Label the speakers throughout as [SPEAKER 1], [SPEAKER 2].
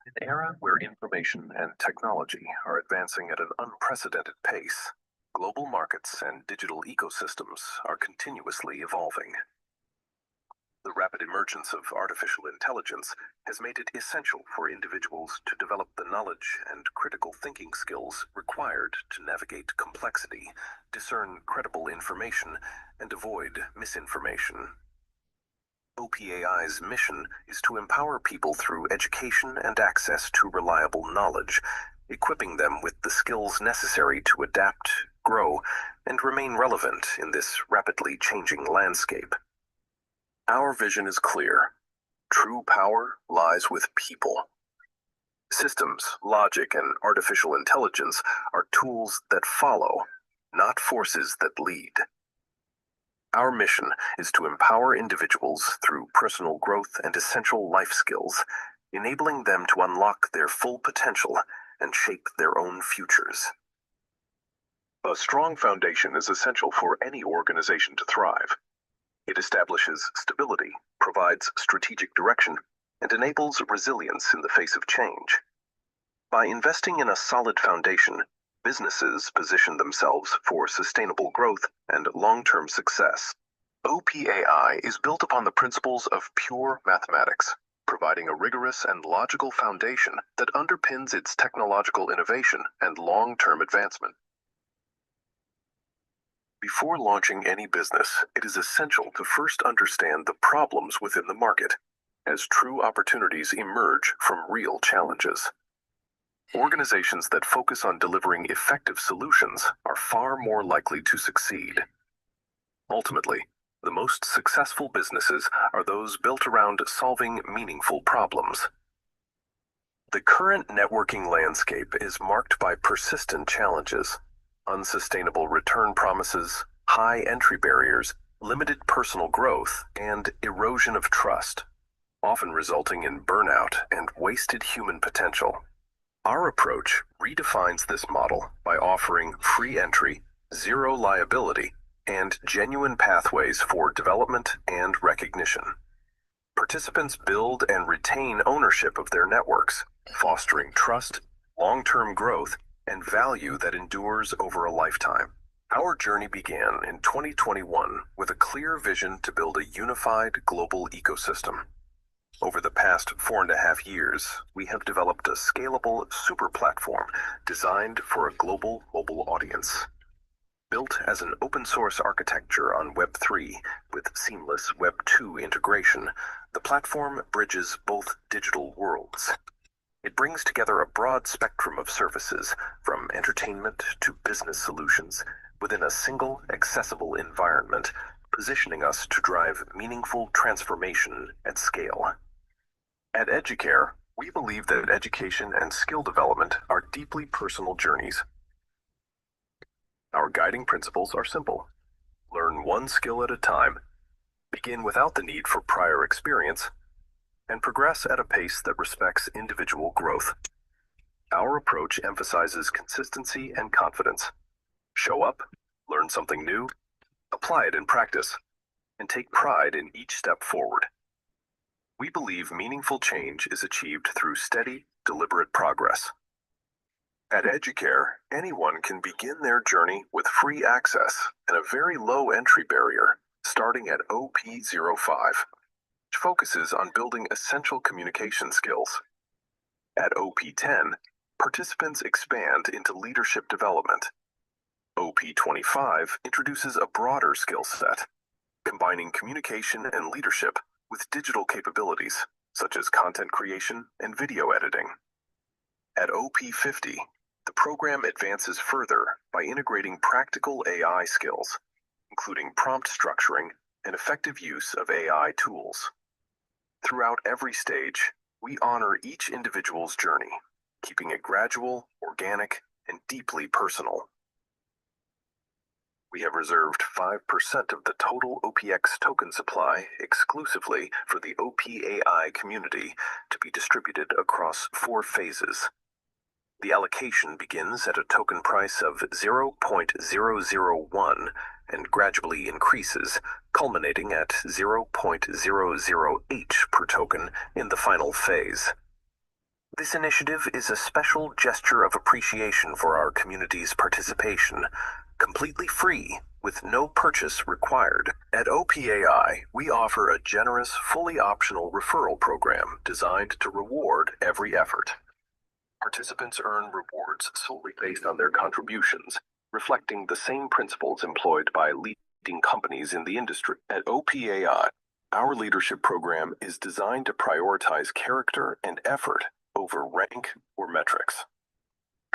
[SPEAKER 1] An era where information and technology are advancing at an unprecedented pace, global markets and digital ecosystems are continuously evolving. The rapid emergence of artificial intelligence has made it essential for individuals to develop the knowledge and critical thinking skills required to navigate complexity, discern credible information, and avoid misinformation. OPAI's mission is to empower people through education and access to reliable knowledge, equipping them with the skills necessary to adapt, grow, and remain relevant in this rapidly changing landscape. Our vision is clear. True power lies with people. Systems, logic, and artificial intelligence are tools that follow, not forces that lead. Our mission is to empower individuals through personal growth and essential life skills, enabling them to unlock their full potential and shape their own futures. A strong foundation is essential for any organization to thrive. It establishes stability, provides strategic direction, and enables resilience in the face of change. By investing in a solid foundation, businesses position themselves for sustainable growth and long-term success. OPAI is built upon the principles of pure mathematics, providing a rigorous and logical foundation that underpins its technological innovation and long-term advancement. Before launching any business, it is essential to first understand the problems within the market, as true opportunities emerge from real challenges. Organizations that focus on delivering effective solutions are far more likely to succeed. Ultimately, the most successful businesses are those built around solving meaningful problems. The current networking landscape is marked by persistent challenges, unsustainable return promises, high entry barriers, limited personal growth, and erosion of trust, often resulting in burnout and wasted human potential. Our approach redefines this model by offering free entry, zero liability, and genuine pathways for development and recognition. Participants build and retain ownership of their networks, fostering trust, long-term growth, and value that endures over a lifetime. Our journey began in 2021 with a clear vision to build a unified global ecosystem. Over the past 4.5 years, we have developed a scalable super platform designed for a global mobile audience. Built as an open-source architecture on Web3 with seamless Web2 integration, the platform bridges both digital worlds. It brings together a broad spectrum of services, from entertainment to business solutions, within a single, accessible environment, positioning us to drive meaningful transformation at scale. At Educare, we believe that education and skill development are deeply personal journeys. Our guiding principles are simple. Learn one skill at a time, begin without the need for prior experience, and progress at a pace that respects individual growth. Our approach emphasizes consistency and confidence. Show up, learn something new, apply it in practice, and take pride in each step forward. We believe meaningful change is achieved through steady, deliberate progress. At Educare, anyone can begin their journey with free access and a very low entry barrier, starting at OP05, which focuses on building essential communication skills. At OP10, participants expand into leadership development. OP25 introduces a broader skill set, combining communication and leadership with digital capabilities, such as content creation and video editing. At OP50, the program advances further by integrating practical AI skills, including prompt structuring and effective use of AI tools. Throughout every stage, we honor each individual's journey, keeping it gradual, organic, and deeply personal. We have reserved 5% of the total OPX token supply exclusively for the OPAI community to be distributed across 4 phases. The allocation begins at a token price of 0.001 and gradually increases, culminating at 0.00H per token in the final phase. This initiative is a special gesture of appreciation for our community's participation, completely free, with no purchase required. At OPAI, we offer a generous, fully optional referral program designed to reward every effort. Participants earn rewards solely based on their contributions, reflecting the same principles employed by leading companies in the industry. At OPAI, our leadership program is designed to prioritize character and effort over rank or metrics.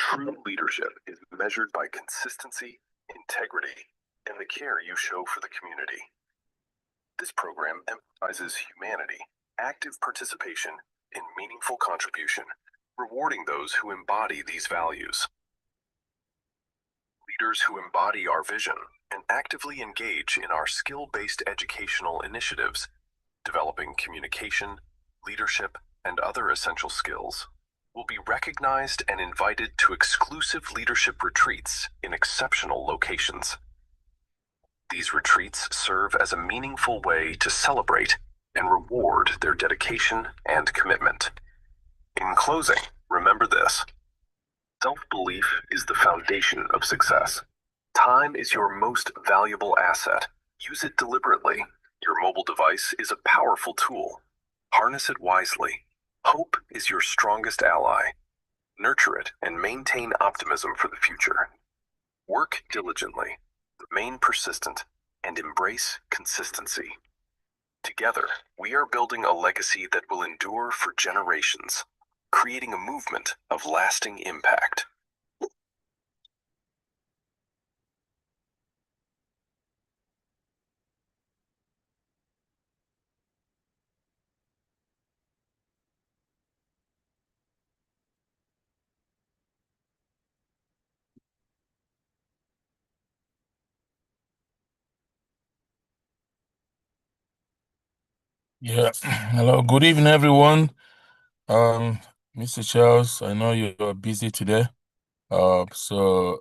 [SPEAKER 1] True leadership is measured by consistency, integrity, and the care you show for the community. This program emphasizes humanity, active participation, and meaningful contribution, rewarding those who embody these values. Leaders who embody our vision and actively engage in our skill-based educational initiatives, developing communication, leadership, and other essential skills, will be recognized and invited to exclusive leadership retreats in exceptional locations. These retreats serve as a meaningful way to celebrate and reward their dedication and commitment. In closing, remember this: self-belief is the foundation of success. Time is your most valuable asset. Use it deliberately. Your mobile device is a powerful tool. Harness it wisely. Hope is your strongest ally. Nurture it and maintain optimism for the future. Work diligently, remain persistent, and embrace consistency. Together, we are building a legacy that will endure for generations, creating a movement of lasting impact.
[SPEAKER 2] Yeah. Hello. Good evening, everyone. Um, Mr. Charles, I know you're busy today. So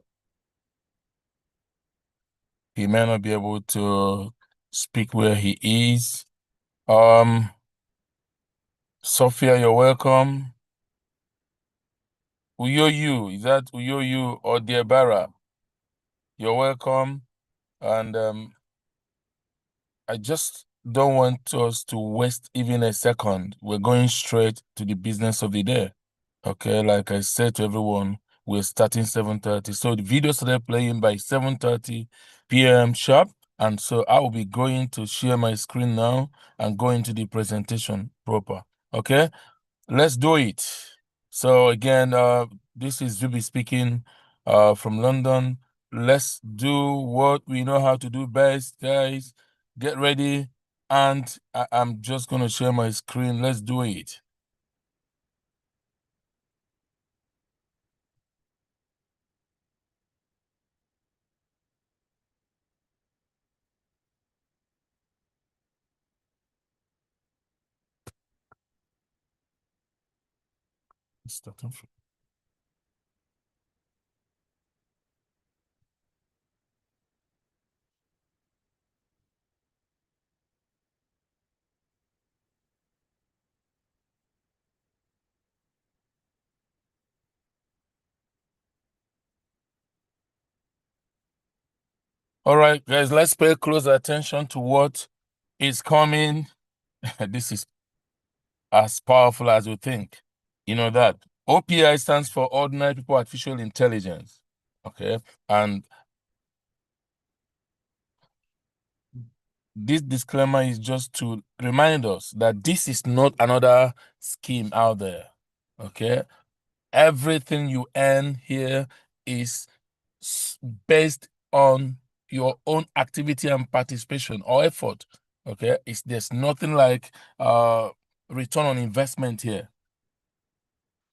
[SPEAKER 2] he may not be able to speak where he is. Um, Sophia, you're welcome. Uyoyu, is that Uyoyu or Diabara? You're welcome. And I just don't want us to waste even a second. We're going straight to the business of the day. Okay, like I said to everyone, we're starting 7:30. So the video started playing by 7:30 p.m. sharp. And so I will be going to share my screen now and go into the presentation proper. Okay, let's do it. So again, this is Zubi speaking from London. Let's do what we know how to do best, guys. Get ready. And I'm just going to share my screen. Let's do it. Starting from All right, guys, let's pay close attention to what is coming. This is as powerful as we think. You know that. OPI stands for Ordinary People Artificial Intelligence. Okay. And this disclaimer is just to remind us that this is not another scheme out there. Okay. Everything you earn here is based on your own activity and participation or effort. Okay, there's nothing like return on investment here.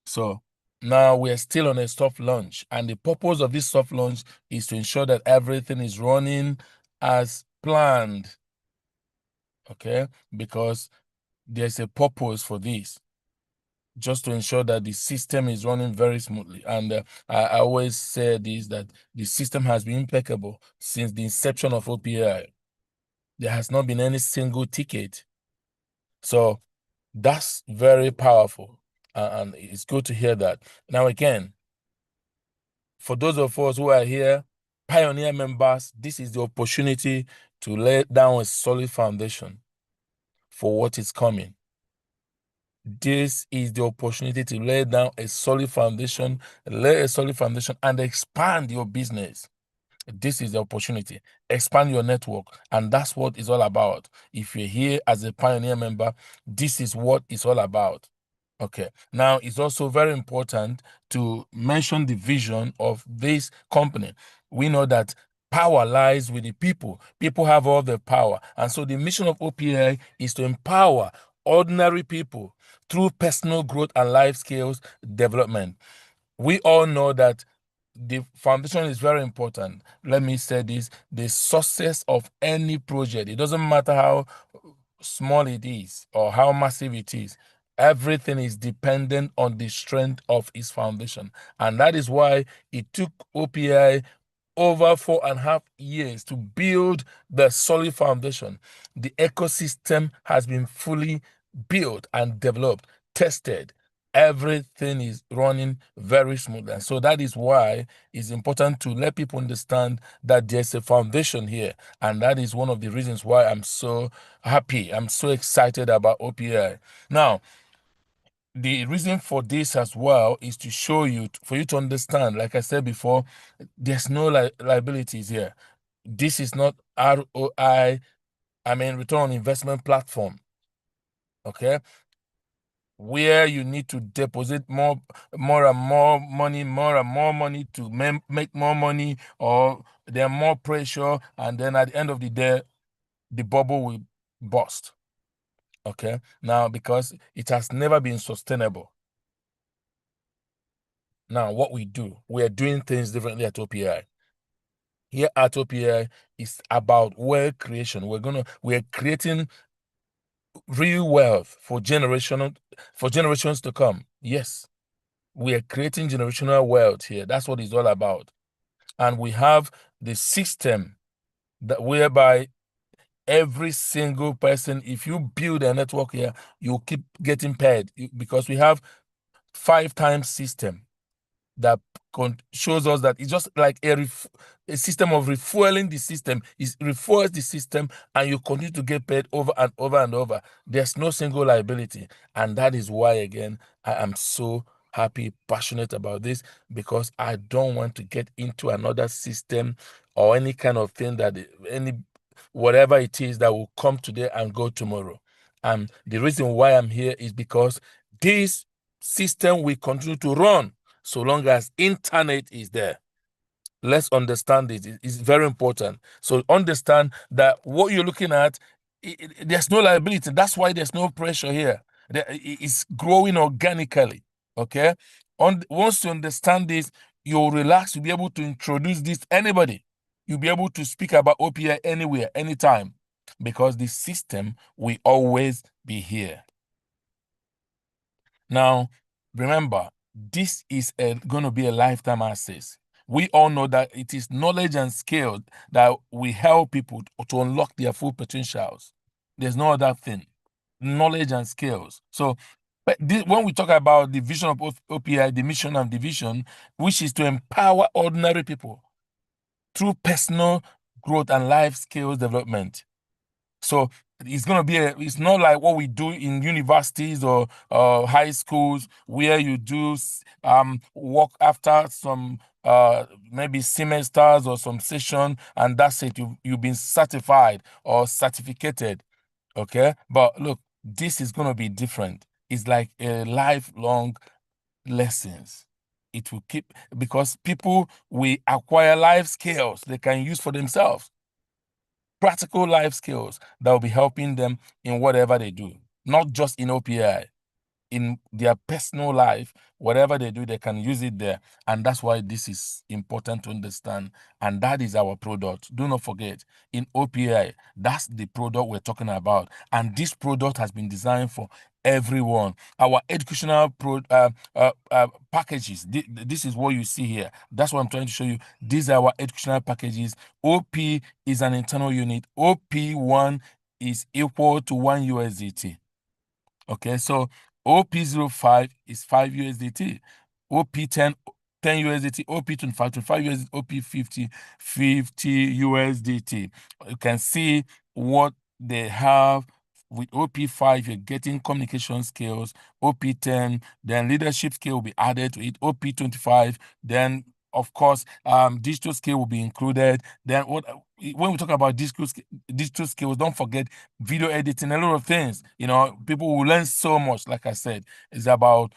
[SPEAKER 2] So now we're still on a soft launch, and the purpose of this soft launch is to ensure that everything is running as planned. Okay, because there's a purpose for this, just to ensure that the system is running very smoothly. And I always say this, that the system has been impeccable since the inception of OPI. There has not been any single ticket. So that's very powerful. and it's good to hear that. Now, again, for those of us who are here, pioneer members, this is the opportunity to lay down a solid foundation for what is coming. This is the opportunity to lay down a solid foundation, and expand your business. This is the opportunity. Expand your network, and that's what it's all about. If you're here as a pioneer member, this is what it's all about. Okay. Now, it's also very important to mention the vision of this company. We know that power lies with the people. People have all the power. And so the mission of OPI is to empower ordinary people through personal growth and life skills development. We all know that the foundation is very important. Let me say this: the success of any project, it doesn't matter how small it is or how massive it is, everything is dependent on the strength of its foundation. And that is why it took OPI over 4.5 years to build the solid foundation. The ecosystem has been fully built and developed, tested. Everything is running very smooth. And so that is why it's important to let people understand that there's a foundation here. And that is one of the reasons why I'm so happy. I'm so excited about OPI. Now, the reason for this as well is to show you, for you to understand, like I said before, there's no liabilities here. This is not ROI, return on investment platform. Okay. Where you need to deposit more and more money to make more money, or there's more pressure, and then at the end of the day, the bubble will burst. Okay. Now, because it has never been sustainable. Now, what we do, we are doing things differently at OPI. Here at OPI, it's about wealth creation. We are creating real wealth for generations to come. Yes, we are creating generational wealth here. That's what it's all about. And we have the system that whereby every single person, if you build a network here, you keep getting paid, because we have 5 times system that shows us that it's just like a system of refueling the system. It refuels the system, and you continue to get paid over and over and over. There's no single liability. And that is why, again, I am so happy, passionate about this, because I don't want to get into another system or any kind of thing whatever it is that will come today and go tomorrow. And the reason why I'm here is because this system will continue to run so long as internet is there. Let's understand this. It's very important. So understand that what you're looking at, there's no liability. That's why there's no pressure here. It's growing organically. Okay. Once you understand this, you'll relax. You'll be able to introduce this to anybody. You'll be able to speak about OPI anywhere, anytime, because the system will always be here. Now, remember, this is going to be a lifetime access. We all know that it is knowledge and skill that will help people to unlock their full potentials. There's no other thing. Knowledge and skills. So, when we talk about the vision of OPI, the mission and the vision, which is to empower ordinary people through personal growth and life skills development. So it's going to be it's not like what we do in universities or high schools, where you do work after some maybe semesters or some session, and that's it. You've been certified or certificated. Okay. But look, this is going to be different. It's like a lifelong lessons. It will keep, because people will acquire life skills they can use for themselves, practical life skills that will be helping them in whatever they do, not just in OPI, in their personal life. Whatever they do, they can use it there. And that's why this is important to understand. And that is our product. Do not forget, in OPI, that's the product we're talking about. And this product has been designed for everyone. Our educational packages, this is what you see here. That's what I'm trying to show you. These are our educational packages. OP is an internal unit. OP1 is equal to 1 USDT. Okay, so OP05 is 5 USDT. OP10, 10 USDT. OP25, 25 USDT. OP50, 50 USDT. You can see what they have with OP5. You're getting communication skills. OP10, then leadership skill will be added to it. OP25, then of course, digital skill will be included. Then when we talk about digital skills, don't forget video editing, a lot of things. People will learn so much. Like I said, it's about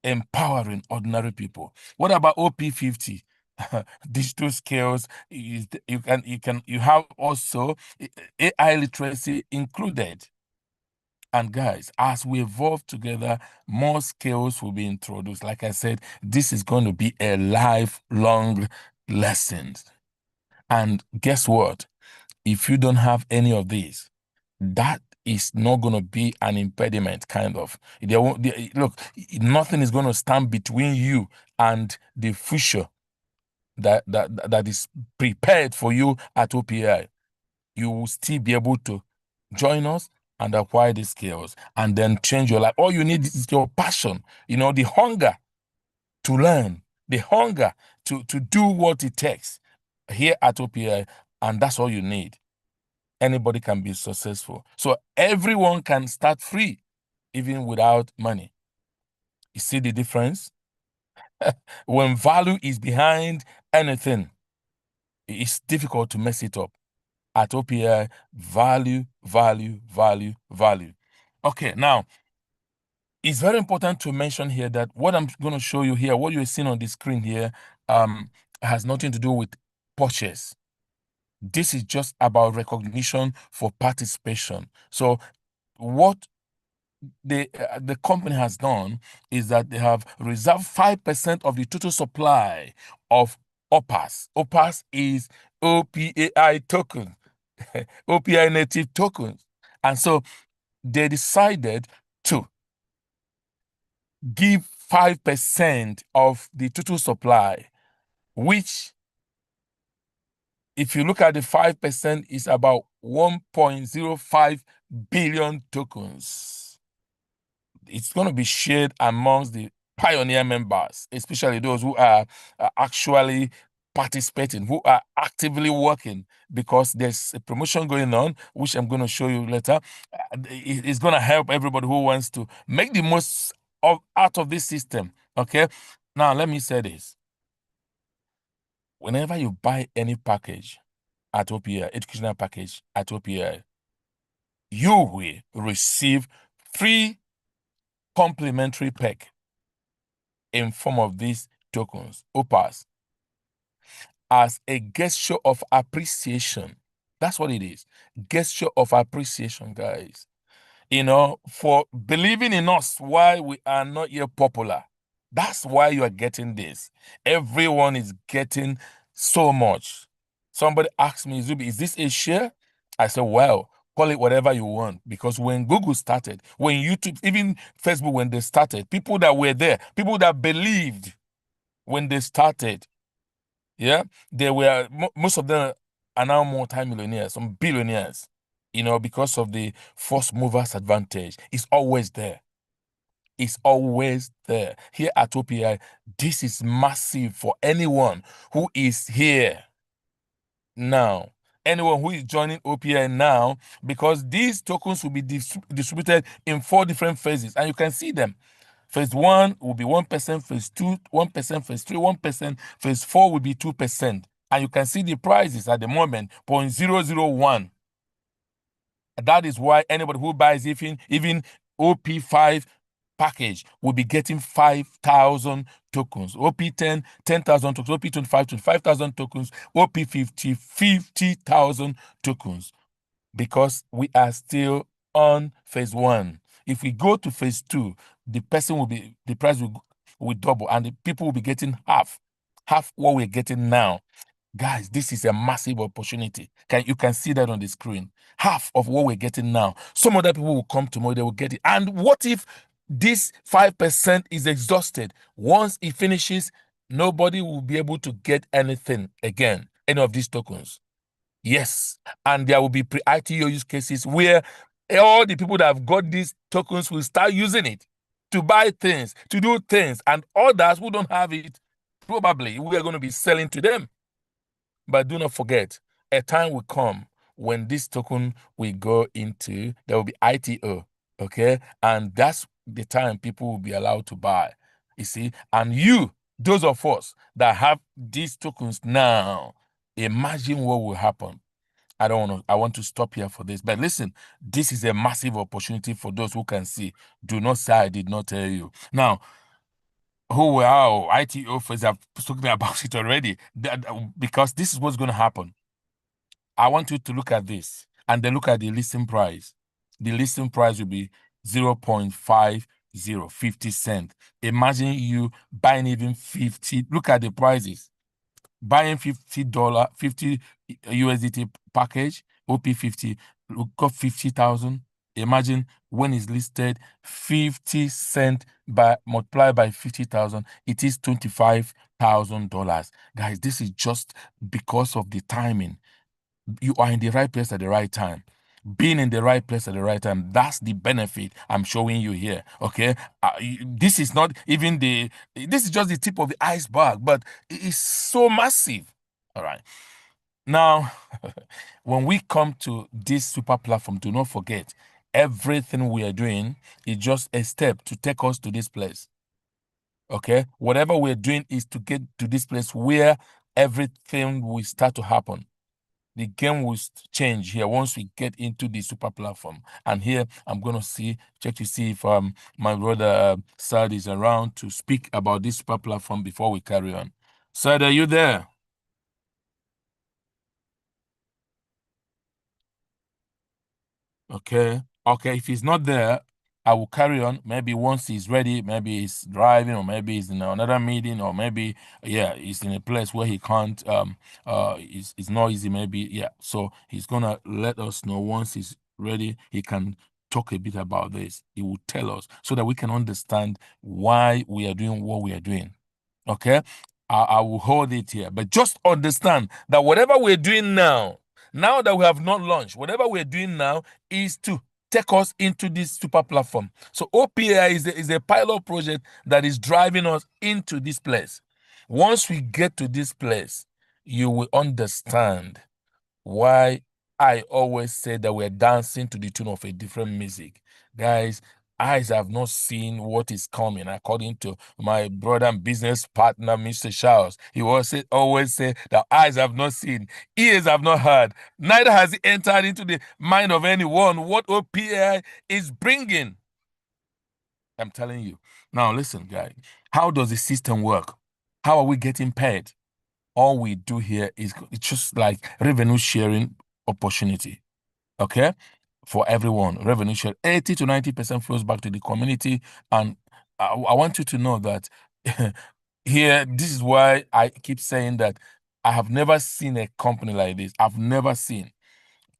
[SPEAKER 2] empowering ordinary people. What about OP50? Digital skills. You have also AI literacy included. And guys, as we evolve together, more skills will be introduced. Like I said, this is going to be a lifelong lesson. And guess what? If you don't have any of these, that is not going to be an impediment, kind of. Look, nothing is going to stand between you and the future that is prepared for you at OPAI. You will still be able to join us and acquire the skills and then change your life. All you need is your passion, the hunger to learn, the hunger to do what it takes here at OPI, and that's all you need. Anybody can be successful. So everyone can start free, even without money. You see the difference? When value is behind anything, it's difficult to mess it up. At OPI, value, value, value, value. Okay, now, it's very important to mention here that what I'm going to show you here, what you're seeing on the screen here, has nothing to do with purchase. This is just about recognition for participation. So what the company has done is that they have reserved 5% of the total supply of OPAS. OPAS is OPAI token, OPAI native tokens. And so they decided to give 5% of the total supply, which, if you look at the 5%, is about 1.05 billion tokens. It's going to be shared amongst the pioneer members, especially those who are actually participating, who are actively working, because there's a promotion going on, which I'm going to show you later. It's going to help everybody who wants to make the most out of this system. Okay, now let me say this. Whenever you buy any package at OPI, educational package at OPI, you will receive free complimentary pack in form of these tokens, OPAs, as a gesture of appreciation. That's what it is. Gesture of appreciation, guys. For believing in us while we are not yet popular. That's why you are getting this. Everyone is getting so much. Somebody asked me, Zubi, is this a share? I said, well, call it whatever you want. Because when Google started, when YouTube, even Facebook, when they started, people that were there, people that believed when they started, yeah, they were, most of them are now multi-millionaires, some billionaires, because of the first movers advantage. It's always there. It's always there. Here at OPI, this is massive for anyone who is here now. Anyone who is joining OPI now, because these tokens will be distributed in 4 different phases, and you can see them. Phase 1 will be 1%, phase 2, 1%, phase 3, 1%, phase 4 will be 2%. And you can see the prices at the moment, 0.001. That is why anybody who buys even OP5 package will be getting 5,000 tokens. OP10, 10,000 tokens. OP25, 25,000 tokens. OP50, 50,000 tokens. Because we are still on phase 1. If we go to phase 2, the price will double, and the people will be getting half what we're getting now. Guys, this is a massive opportunity. You can see that on the screen. Half of what we're getting now. Some other people will come tomorrow, they will get it. And what if this 5% is exhausted? Once it finishes, nobody will be able to get anything again, any of these tokens. Yes, and there will be pre-ITO use cases where all the people that have got these tokens will start using it. to buy things, to do things, and others who don't have it, probably we are going to be selling to them. But do not forget, a time will come when this token will go into, there will be ITO, okay? And that's the time people will be allowed to buy, you see? And you, those of us that have these tokens now, imagine what will happen. I want to stop here for this. But listen, this is a massive opportunity for those who can see. Do not say I did not tell you. Now, who were our IT officers have spoken about it already, because this is what's going to happen. I want you to look at this and then look at the listing price. The listing price will be 0.50 cents. Imagine you buying even 50. Look at the prices. Buying $50, 50 USDT package, OP50, got 50,000. Imagine when it's listed, 50 cents by multiplied by 50,000, it is $25,000. Guys, this is just because of the timing. You are in the right place at the right time. Being in the right place at the right time, that's the benefit I'm showing you here. Okay, this is not even this is just the tip of the iceberg, but it is so massive. All right, now when we come to this super platform, do not forget, everything we are doing is just a step to take us to this place. Okay, whatever we're doing is to get to this place where everything will start to happen. The game will change here once we get into the super platform. And here I'm going to check to see if my brother Sad is around to speak about this super platform before we carry on. Sad, are you there? Okay. If he's not there, I will carry on. Maybe once he's ready, maybe he's driving, or maybe he's in another meeting, or maybe he's in a place where he can't it's noisy, maybe. Yeah. So he's gonna let us know once he's ready. He can talk a bit about this. He will tell us so that we can understand why we are doing what we are doing. Okay. I will hold it here. But just understand that whatever we're doing now that we have not launched, whatever we're doing now is to take us into this super platform. So OPAI is a pilot project that is driving us into this place. Once we get to this place, you will understand why I always say that we're dancing to the tune of a different music. Guys, eyes have not seen what is coming, according to my brother and business partner, Mr. Charles. He always say that eyes have not seen, ears have not heard, neither has it entered into the mind of anyone what OPI is bringing. I'm telling you. Now, listen, guys, how does the system work? How are we getting paid? All we do here is it's just like revenue sharing opportunity. Okay, for everyone, revenue share 80 to 90% flows back to the community. And I want you to know that here, this is why I keep saying that I have never seen a company like this. I've never seen.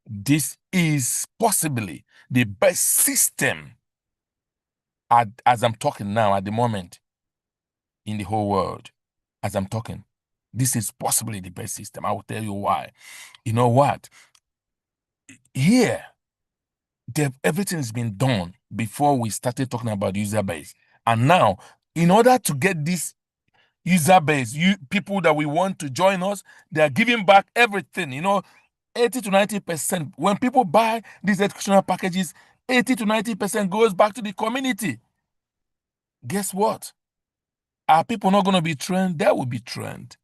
[SPEAKER 2] This is possibly the best system as I'm talking now at the moment in the whole world. As I'm talking, this is possibly the best system. I will tell you why. You know what? Here, everything has been done before we started talking about user base. And now, in order to get this user base, people that we want to join us, they are giving back everything. 80 to 90%. When people buy these educational packages, 80 to 90% goes back to the community. Guess what? Are people not going to be trained? They will be trained.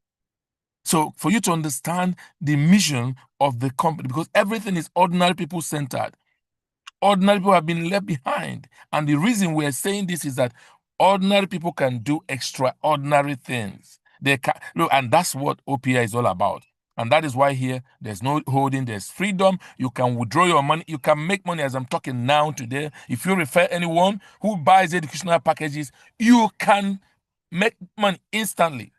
[SPEAKER 2] So for you to understand the mission of the company, because everything is ordinary people centered. Ordinary people have been left behind. And the reason we're saying this is that ordinary people can do extraordinary things. They can look, and that's what OPI is all about. And that is why here there's no holding, there's freedom. You can withdraw your money, you can make money as I'm talking now today. If you refer anyone who buys educational packages, you can make money instantly.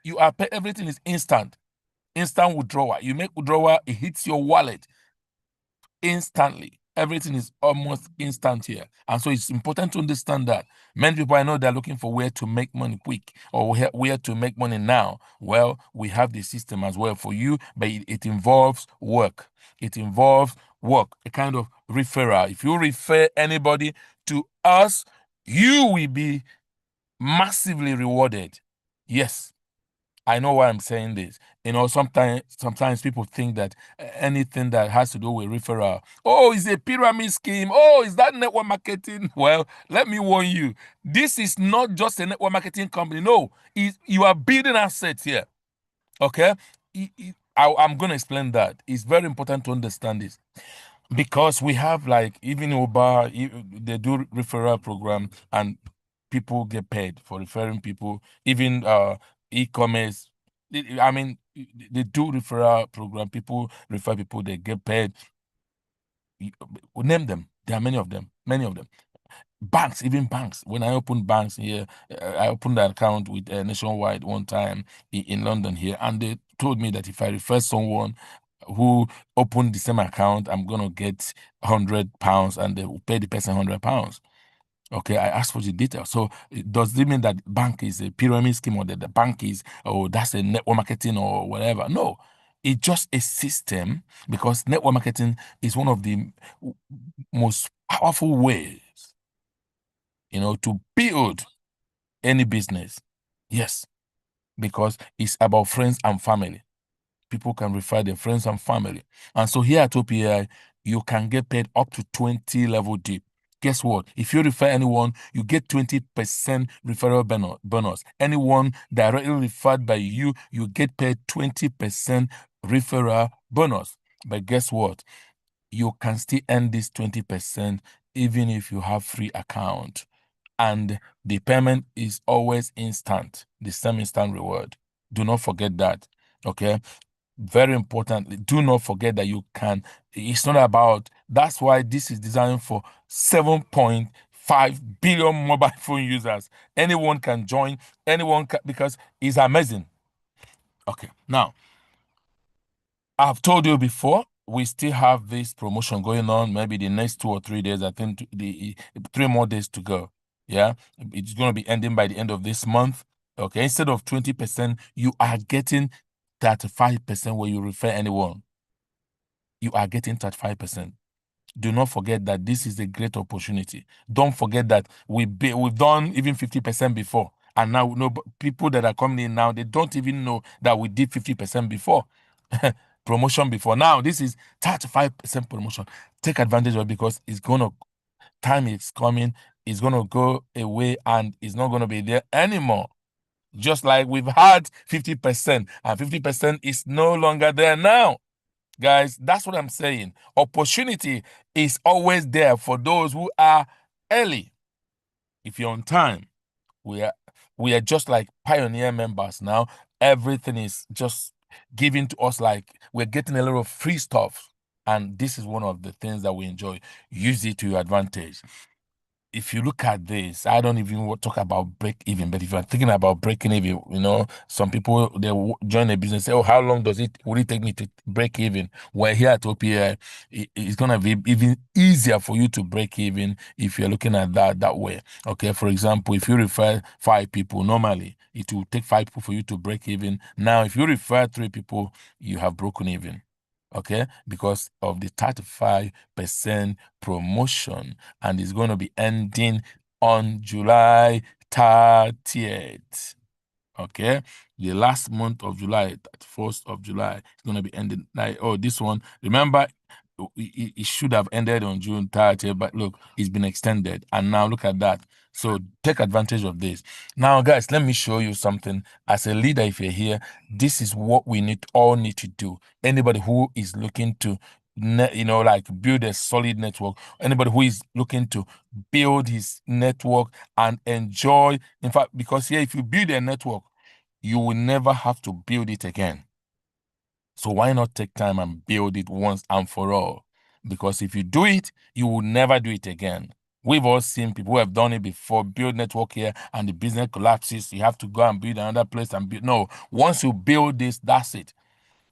[SPEAKER 2] Everything is instant withdrawal. You make withdrawal, it hits your wallet instantly. Everything is almost instant here. And so it's important to understand that. Many people I know they're looking for where to make money quick or where to make money now. Well, we have the system as well for you, but it involves work. It involves work, a kind of referral. If you refer anybody to us, you will be massively rewarded. Yes, I know why I'm saying this. Sometimes people think that anything that has to do with referral, oh, is a pyramid scheme. Oh, is that network marketing? Well, let me warn you, this is not just a network marketing company. No, you are building assets here. Okay, I'm going to explain that. It's very important to understand this because we have, like, even OPAI, they do referral program and people get paid for referring people. Even e-commerce, I mean, they do referral program. People refer people, they get paid. We name them. There are many of them. Many of them. Banks, even banks. When I opened banks here, I opened an account with Nationwide one time in London here, and they told me that if I refer someone who opened the same account, I'm gonna get £100, and they will pay the person £100. Okay, I asked for the details. So does it mean that bank is a pyramid scheme, or that the bank is, oh, that's a network marketing or whatever? No, it's just a system, because network marketing is one of the most powerful ways, to build any business. Yes, because it's about friends and family. People can refer their friends and family. And so here at OPAI, you can get paid up to 20 level deep. Guess what? If you refer anyone, you get 20% referral bonus. Anyone directly referred by you, you get paid 20% referral bonus. But guess what? You can still earn this 20% even if you have free account. And the payment is always instant, the same instant reward. Do not forget that. Okay. Very importantly, do not forget that it's not about, that's why this is designed for 7.5 billion mobile phone users. Anyone can join, because it's amazing. Okay. Now, I've told you before, we still have this promotion going on. Maybe the next 2 or 3 days, I think the 3 more days to go. Yeah, it's going to be ending by the end of this month. Okay, instead of 20%, you are getting 35% when you refer anyone. You are getting 35%. Do not forget that this is a great opportunity. Don't forget that we've done even 50% before. And now, people that are coming in now, they don't even know that we did 50% before. Promotion before. Now, this is 35% promotion. Take advantage of it, because time is coming, it's going to go away, and it's not going to be there anymore. Just like we've had 50%, and 50% is no longer there now. Guys, that's what I'm saying. Opportunity is always there for those who are early. If you're on time, we are just like pioneer members now. Everything is just given to us, like we're getting a little free stuff. And this is one of the things that we enjoy. Use it to your advantage. If you look at this, I don't even want to talk about break even, but if you're thinking about breaking even, some people, they join a business, say, oh, how long will it take me to break even? Well, here at OPI, it's going to be even easier for you to break even if you're looking at that way. Okay, for example, if you refer 5 people, normally it will take 5 people for you to break even. Now, if you refer 3 people, you have broken even. Okay, because of the 35% promotion, and it's going to be ending on July 30th. Okay, the last month of July, 1st of July, it's going to be ending. Like, oh, this one, remember, it should have ended on June 30th, but look, it's been extended, and now look at that. So take advantage of this. Now, guys, let me show you something. As a leader, if you're here, this is what we all need to do. Anybody who is looking to like build a solid network, anybody who is looking to build his network and enjoy, in fact, because here, if you build a network, you will never have to build it again. So why not take time and build it once and for all? Because if you do it, you will never do it again. We've all seen people who have done it before, build network here, and the business collapses. You have to go and build another place and build. No, once you build this, that's it.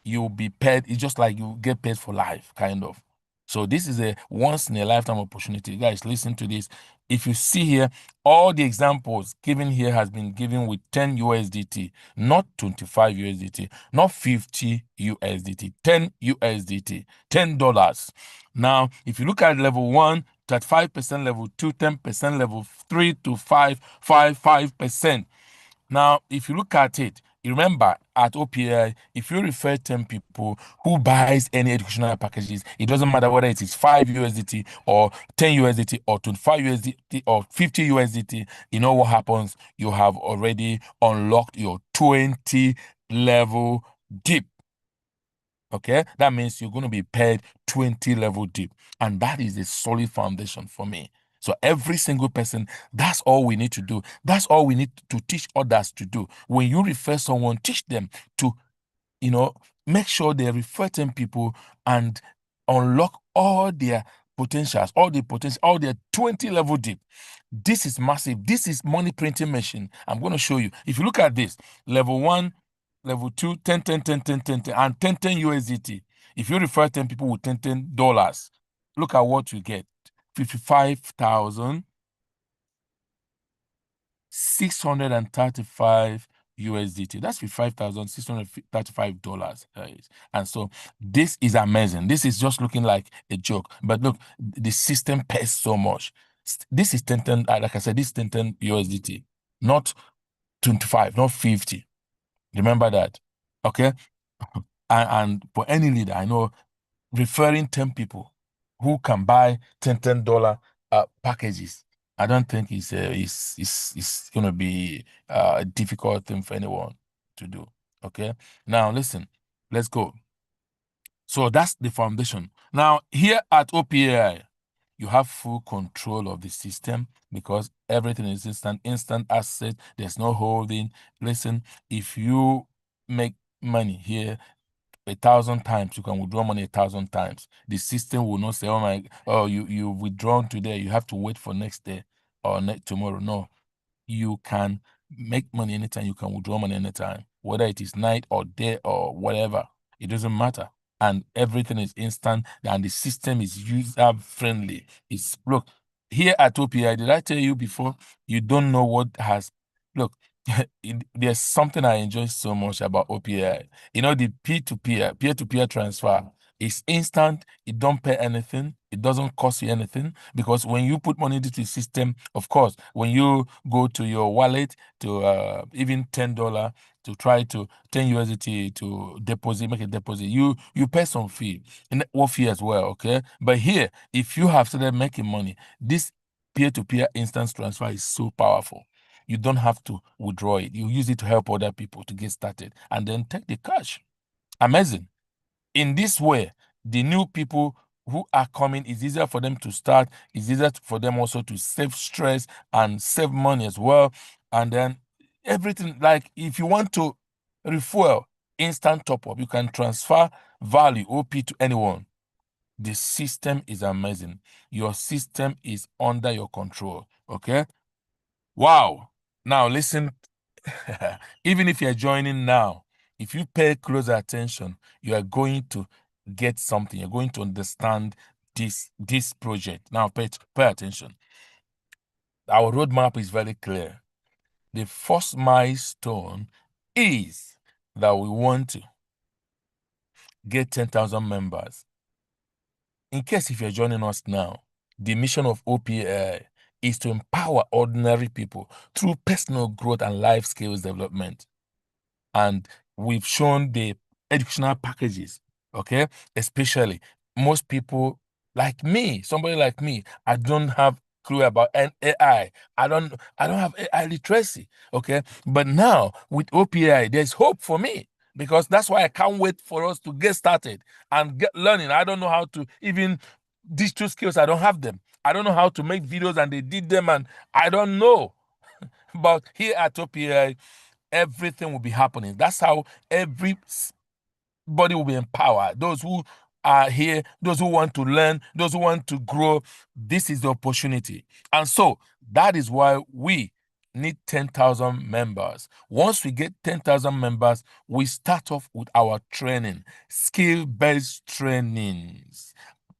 [SPEAKER 2] You'll be paid. It's just like you get paid for life, kind of. So this is a once in a lifetime opportunity. Guys, listen to this. If you see here, all the examples given here has been given with 10 USDT, not 25 USDT, not 50 USDT, 10 USDT, $10. Now, if you look at level 1, 35%, level 2, 10%, level 3 to 5, 5%. Now, if you look at it, remember at OPI, if you refer 10 people who buys any educational packages, it doesn't matter whether it is 5 USDT or 10 USDT or 25 USDT or 50 USDT, you know what happens? You have already unlocked your 20 level dip. Okay, that means you're going to be paid 20 level deep, and that is a solid foundation for me. So every single person, that's all we need to do. That's all we need to teach others to do. When you refer someone, teach them to, you know, make sure they refer 10 people and unlock all their potentials, all their 20 level deep. This is massive. This is money printing machine. I'm going to show you. If you look at this, level 1, level 2, 10, 10, 10, 10, 10, 10, and 10, 10 USDT. If you refer 10 people with $10, look at what you get. 55,635 USDT. That's $55,635. And so this is amazing. This is just looking like a joke. But look, the system pays so much. This is 10, 10, like I said, this is 10, 10 USDT, not 25, not 50. Remember that. Okay? And for any leader, I know referring 10 people who can buy $10 packages, I don't think it's going to be a difficult thing for anyone to do. Okay? Now, listen, let's go. So that's the foundation. Now, here at OPAI, you have full control of the system because everything is instant asset. There's no holding. Listen, if you make money here 1,000 times, you can withdraw money 1,000 times. The system will not say, oh, you withdrawn today, you have to wait for next day or tomorrow. No, you can make money anytime, you can withdraw money anytime, whether it is night or day or whatever. It doesn't matter. And everything is instant, and the system is user friendly. It's look here at OPI. Did I tell you before? You don't know what has look. There's something I enjoy so much about OPI. You know, the peer-to-peer transfer is instant. It don't pay anything. It doesn't cost you anything because when you put money into the system, of course, when you go to your wallet to even $10 to try to 10 USDT to deposit, make a deposit, you pay some fee and what fee as well. Okay, but here, if you have started making money, this peer-to-peer instant transfer is so powerful. You don't have to withdraw it. You use it to help other people to get started and then take the cash. Amazing. In this way, the new people who are coming, it's easier for them to start. It's easier for them also to save stress and save money as well. And then everything, like if you want to refuel, instant top up, you can transfer value, OP, to anyone. The system is amazing. Your system is under your control. Okay. Wow. Now listen, even if you're joining now, if you pay close attention, you are going to get something. You're going to understand this project. Now pay attention. Our roadmap is very clear. The first milestone is that we want to get 10,000 members. In case if you're joining us now, the mission of OPAI is to empower ordinary people through personal growth and life skills development. And we've shown the educational packages, okay? Especially most people like me, somebody like me, I don't have clue about AI. I don't have AI literacy, okay? But now with OPI, there's hope for me because that's why I can't wait for us to get started and get learning. I don't know how to even digital skills. I don't have them. I don't know how to make videos and they did them and I don't know. But here at OPI, everything will be happening. That's how everybody will be empowered. Those who are here, those who want to learn, those who want to grow, this is the opportunity. And so that is why we need 10,000 members. Once we get 10,000 members, we start off with our training, skill-based trainings,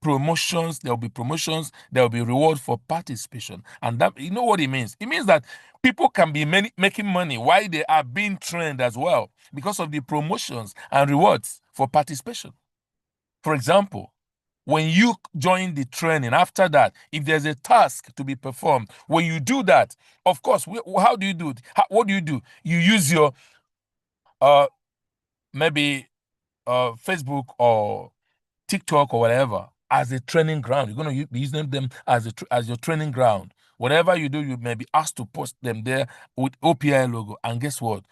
[SPEAKER 2] promotions, there will be promotions, there will be reward for participation. And that, you know what it means? It means that people can be making money while they are being trained as well because of the promotions and rewards for participation. For example, when you join the training, after that, if there's a task to be performed, when you do that, of course, how do you do it? What do? You use your maybe Facebook or TikTok or whatever as a training ground. You're going to be using them as as your training ground. Whatever you do, you may be asked to post them there with OPI logo. And guess what?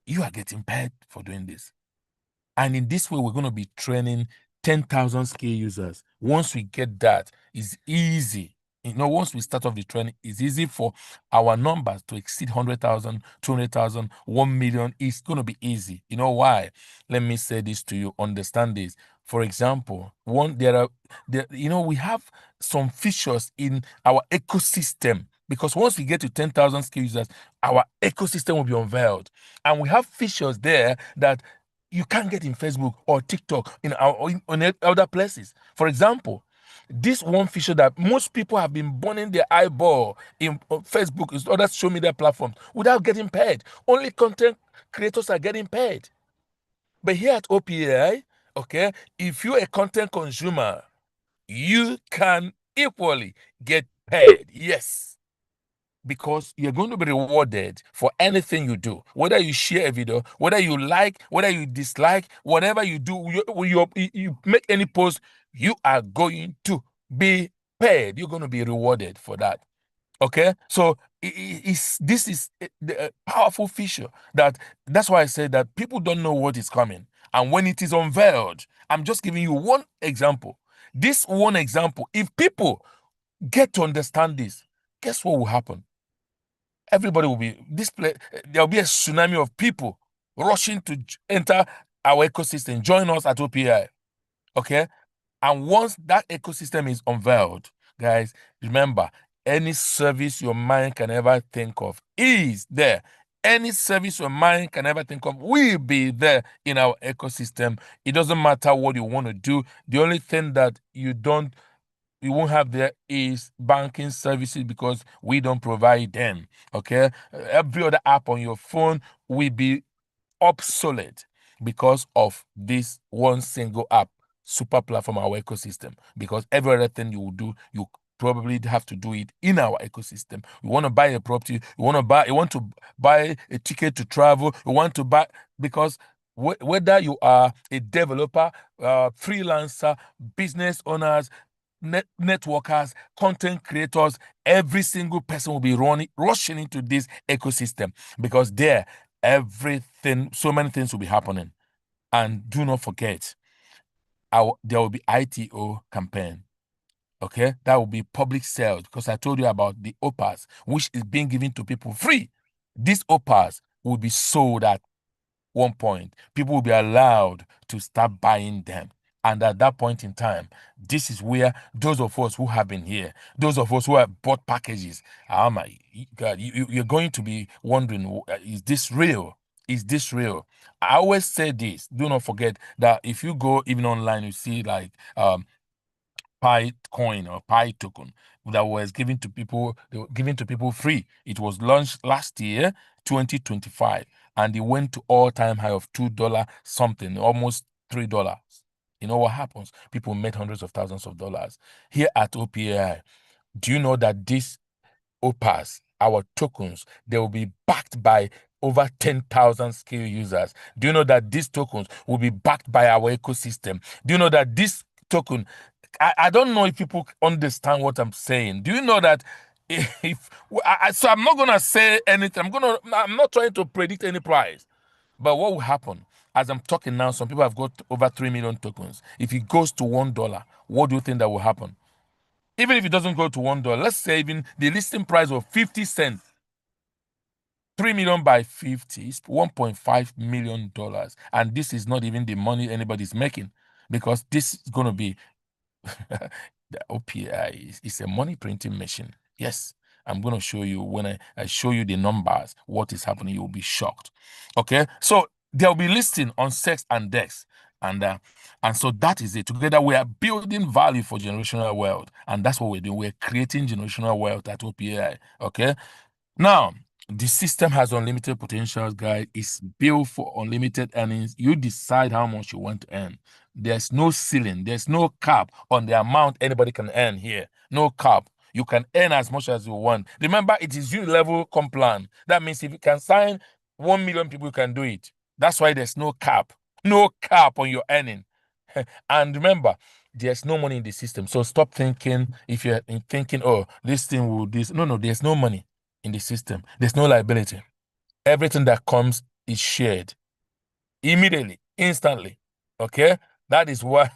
[SPEAKER 2] You are getting paid for doing this. And in this way, we're going to be training 10,000 skill users. Once we get that, it's easy. Once we start off the training, it's easy for our numbers to exceed 100,000, 200,000, 1 million. It's going to be easy. You know why? Let me say this to you. Understand this. For example, we have some features in our ecosystem, because once we get to 10,000 skill users, our ecosystem will be unveiled. And we have features there that you can't get in Facebook or TikTok in other places. For example, this one feature that most people have been burning their eyeball in Facebook is other social media platforms without getting paid. Only content creators are getting paid. But here at OPAI, okay, if you're a content consumer, you can equally get paid. Yes, because you're going to be rewarded for anything you do, whether you share a video, whether you like, whether you dislike, whatever you do, you make any post, you are going to be paid. You're going to be rewarded for that. Okay, so this is a powerful feature. That's why I say that people don't know what is coming, and when it is unveiled, I'm just giving you one example. This one example, if people get to understand this, guess what will happen? Everybody will be there'll be a tsunami of people rushing to enter our ecosystem, join us at OPI. Okay, and once that ecosystem is unveiled, guys, remember, any service your mind can ever think of is there. Any service your mind can ever think of will be there in our ecosystem. It doesn't matter what you want to do. The only thing that you won't have there is banking services, because we don't provide them. Okay, every other app on your phone will be obsolete because of this one single app, super platform, our ecosystem. Because every other thing you will do, you probably have to do it in our ecosystem. You want to buy a property, you want to buy a ticket to travel, you want to buy, because whether you are a developer, freelancer, business owners, networkers, content creators, every single person will be rushing into this ecosystem, because there, everything, so many things will be happening. And do not forget, there will be ITO campaign. Okay, that will be public sales, because I told you about the OPAs, which is being given to people free. These OPAs will be sold at one point. People will be allowed to start buying them. And at that point in time, this is where those of us who have been here, those of us who have bought packages, oh my God, you're going to be wondering, is this real? Is this real? I always say this. Do not forget that if you go even online, you see like Pi coin or Pi token that was given to people, they were given to people free. It was launched last year, 2025, and it went to all-time high of $2 something, almost $3. You know what happens? People made hundreds of thousands of dollars. Here at OPAI, do you know that these OPAs, our tokens, they will be backed by over 10,000 skill users? Do you know that these tokens will be backed by our ecosystem? Do you know that this token, I don't know if people understand what I'm saying. Do you know that if so I'm not gonna say anything. I'm not trying to predict any price. But what will happen? As I'm talking now, some people have got over 3 million tokens. If it goes to $1, what do you think that will happen? Even if it doesn't go to $1, let's say even the listing price of 50 cents, 3 million by 50 is $1.5 million. And this is not even the money anybody's making, because this is going to be the OPI is a money printing machine. Yes, I'm going to show you. When I show you the numbers, what is happening, you'll be shocked. Okay, so there'll be listing on Sex and Dex. And so that is it. Together we are building value for generational wealth, and that's what we're doing. We're creating generational wealth at OPAI. Okay. Now, the system has unlimited potential, guys. It's built for unlimited earnings. You decide how much you want to earn. There's no ceiling, there's no cap on the amount anybody can earn here. No cap. You can earn as much as you want. Remember, it is unilevel plan. That means if you can sign 1 million people, you can do it. That's why there's no cap. No cap on your earning. And remember, there's no money in the system. So stop thinking, if you're thinking, oh, this thing will this. No, there's no money in the system. There's no liability. Everything that comes is shared immediately, instantly. Okay? That is why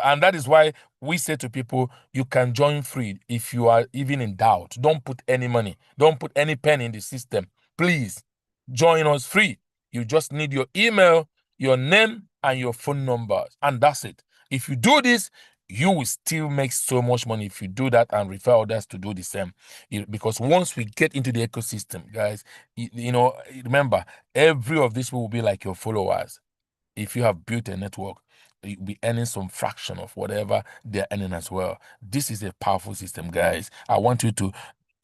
[SPEAKER 2] and that is why we say to people, you can join free if you are even in doubt. Don't put any money, don't put any pen in the system. Please join us free. You just need your email, your name, and your phone numbers, and that's it. If you do this, you will still make so much money if you do that and refer others to do the same. Because once we get into the ecosystem, guys, remember, every of these will be like your followers. If you have built a network, you'll be earning some fraction of whatever they're earning as well. This is a powerful system, guys. I want you to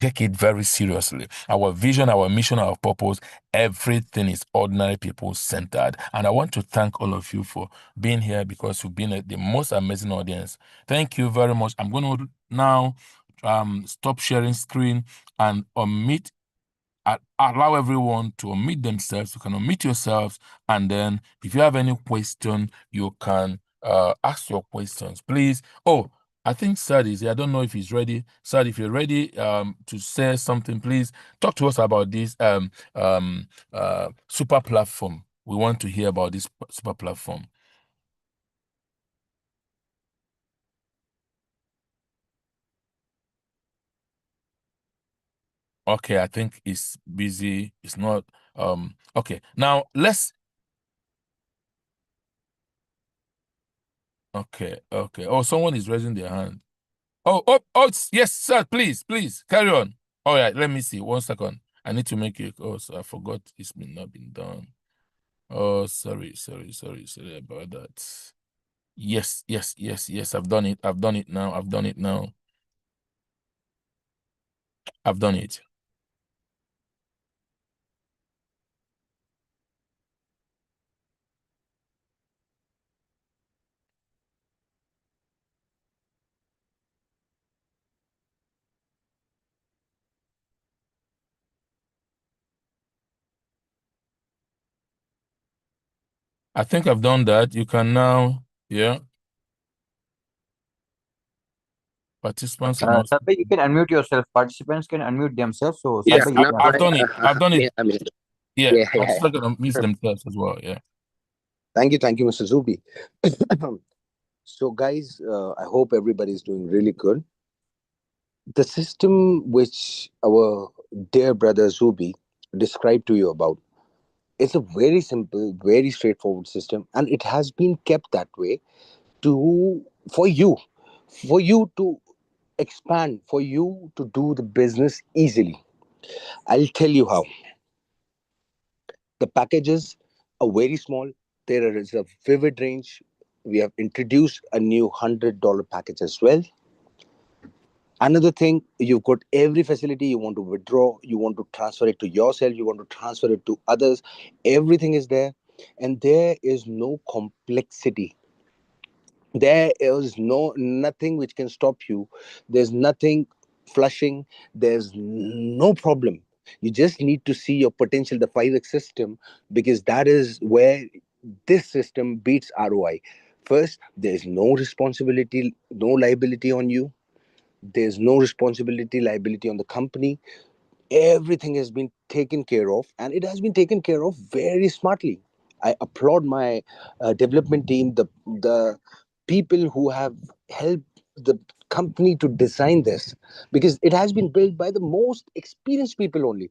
[SPEAKER 2] take it very seriously. Our vision, our mission, our purpose, everything is ordinary people centered. And I want to thank all of you for being here, because you've been the most amazing audience. Thank you very much. I'm going to now stop sharing screen and unmute. Allow everyone to unmute themselves. You can unmute yourselves, and then if you have any question, you can ask your questions, please. Oh, I think Sad is here. I don't know if he's ready. Sad, if you're ready to say something, please talk to us about this super platform. We want to hear about this super platform. Okay, I think he's busy. It's not okay. Now let's okay. Oh, someone is raising their hand. Yes, sir. Please, carry on. All right, let me see. 1 second. I need to make it. Oh, so I forgot it's not been done. Oh, sorry about that. Yes. I've done it. I've done it now. I've done it. I think I've done that. You can now, yeah. Participants can also.
[SPEAKER 3] Sabir, you can unmute yourself. Participants can unmute themselves. So,
[SPEAKER 2] Yes,
[SPEAKER 3] Sabir, you can.
[SPEAKER 2] I've done it. I've done it. Yeah,
[SPEAKER 4] Yeah.
[SPEAKER 2] participants can unmute themselves as well. Yeah.
[SPEAKER 4] Thank you, Mr. Zubi. So, guys, I hope everybody's doing really good. The system which our dear brother Zubi described to you about, it's a very simple, very straightforward system, and it has been kept that way to for you, to expand, for you to do the business easily. I'll tell you how. The packages are very small. There is a vivid range. We have introduced a new $100 package as well. Another thing, you've got every facility. You want to withdraw, you want to transfer it to yourself, you want to transfer it to others. Everything is there, and there is no complexity. There is nothing which can stop you. There's nothing flushing. There's no problem. You just need to see your potential, the 5x system, because that is where this system beats ROI. First, there's no responsibility, no liability on you. There's no responsibility, liability on the company. Everything has been taken care of, and it has been taken care of very smartly. I applaud my development team, the people who have helped the company to design this, because it has been built by the most experienced people only.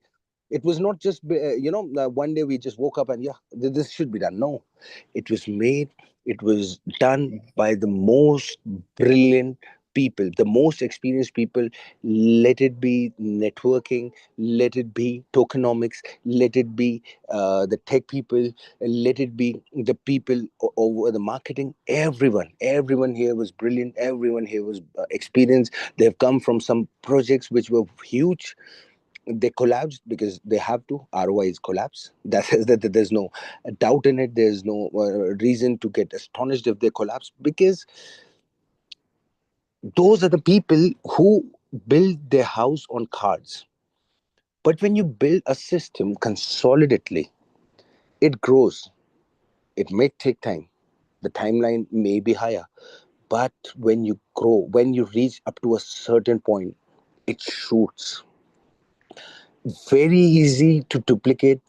[SPEAKER 4] It was not just one day we just woke up and, yeah, this should be done. No, it was made, it was done by the most brilliant people, the most experienced people. Let it be networking, let it be tokenomics, let it be the tech people, let it be the people over the marketing. Everyone here was brilliant. Everyone here was experienced. They've come from some projects which were huge. They collapsed because they have to. ROI is collapse. There's no doubt in it. There's no reason to get astonished if they collapse, because those are the people who build their house on cards. But when you build a system consolidately, it grows. It may take time. The timeline may be higher. But when you grow, when you reach up to a certain point, it shoots. Very easy to duplicate.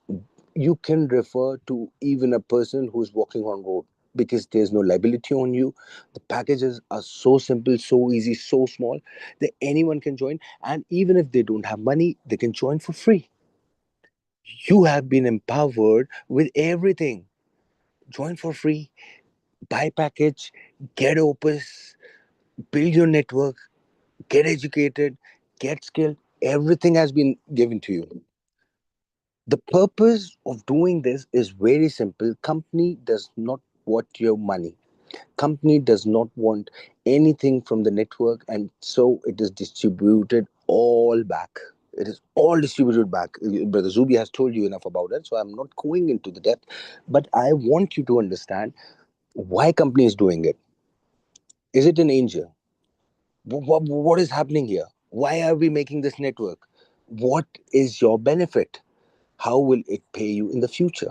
[SPEAKER 4] You can refer to even a person who's walking on road, because there's no liability on you. The packages are so simple, so easy, so small that anyone can join. And even if they don't have money, they can join for free. You have been empowered with everything. Join for free, buy package, get Opus, build your network, get educated, get skilled. Everything has been given to you. The purpose of doing this is very simple. Company does not want your money. Company does not want anything from the network, and so it is distributed all back. It is all distributed back. Brother Zubi has told you enough about it, so I'm not going into the depth. But I want you to understand why company is doing it. Is it an angel? What is happening here? Why are we making this network? What is your benefit? How will it pay you in the future?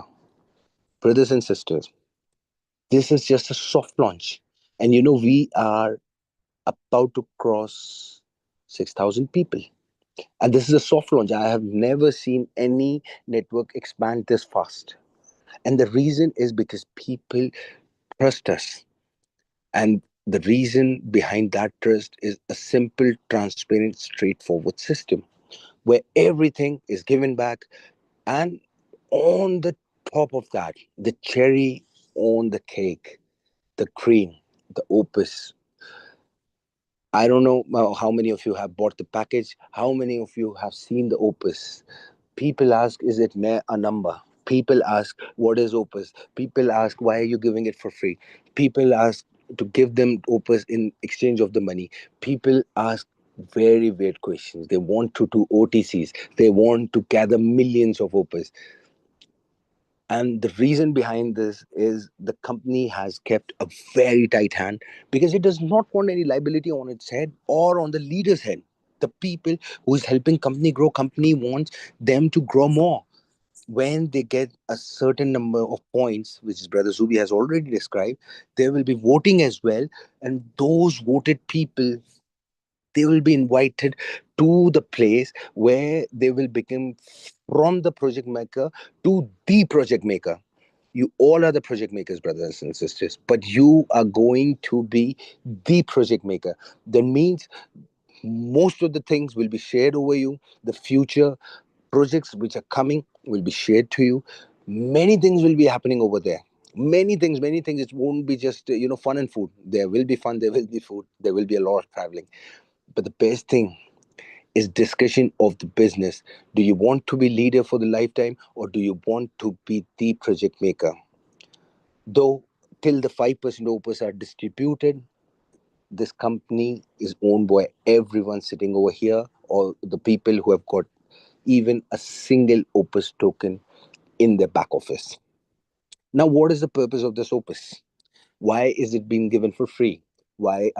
[SPEAKER 4] Brothers and sisters, this is just a soft launch. And we are about to cross 6,000 people. And this is a soft launch. I have never seen any network expand this fast. And the reason is because people trust us. And the reason behind that trust is a simple, transparent, straightforward system where everything is given back. And on the top of that, the cherry on the cake, the cream, the opus. I don't know how many of you have bought the package, how many of you have seen the opus. People ask, is it a number? People ask, what is opus? People ask, why are you giving it for free? People ask to give them opus in exchange of the money. People ask very weird questions. They want to do OTCs. They want to gather millions of opus. And the reason behind this is the company has kept a very tight hand, because it does not want any liability on its head or on the leader's head. The people who is helping company grow, company wants them to grow more. When they get a certain number of points, which is Brother Zubi has already described, there will be voting as well. And those voted people, they will be invited to the place where they will become from the project maker to the project maker. You all are the project makers, brothers and sisters, but you are going to be the project maker. That means most of the things will be shared over you. The future projects which are coming will be shared to you. Many things will be happening over there. Many things. It won't be just fun and food. There will be fun, there will be food, there will be a lot of traveling. But the best thing is discussion of the business. Do you want to be leader for the lifetime, or do you want to be the project maker? Though till the 5% opus are distributed, this company is owned by everyone sitting over here, or the people who have got even a single opus token in their back office. Now, what is the purpose of this opus? Why is it being given for free? Why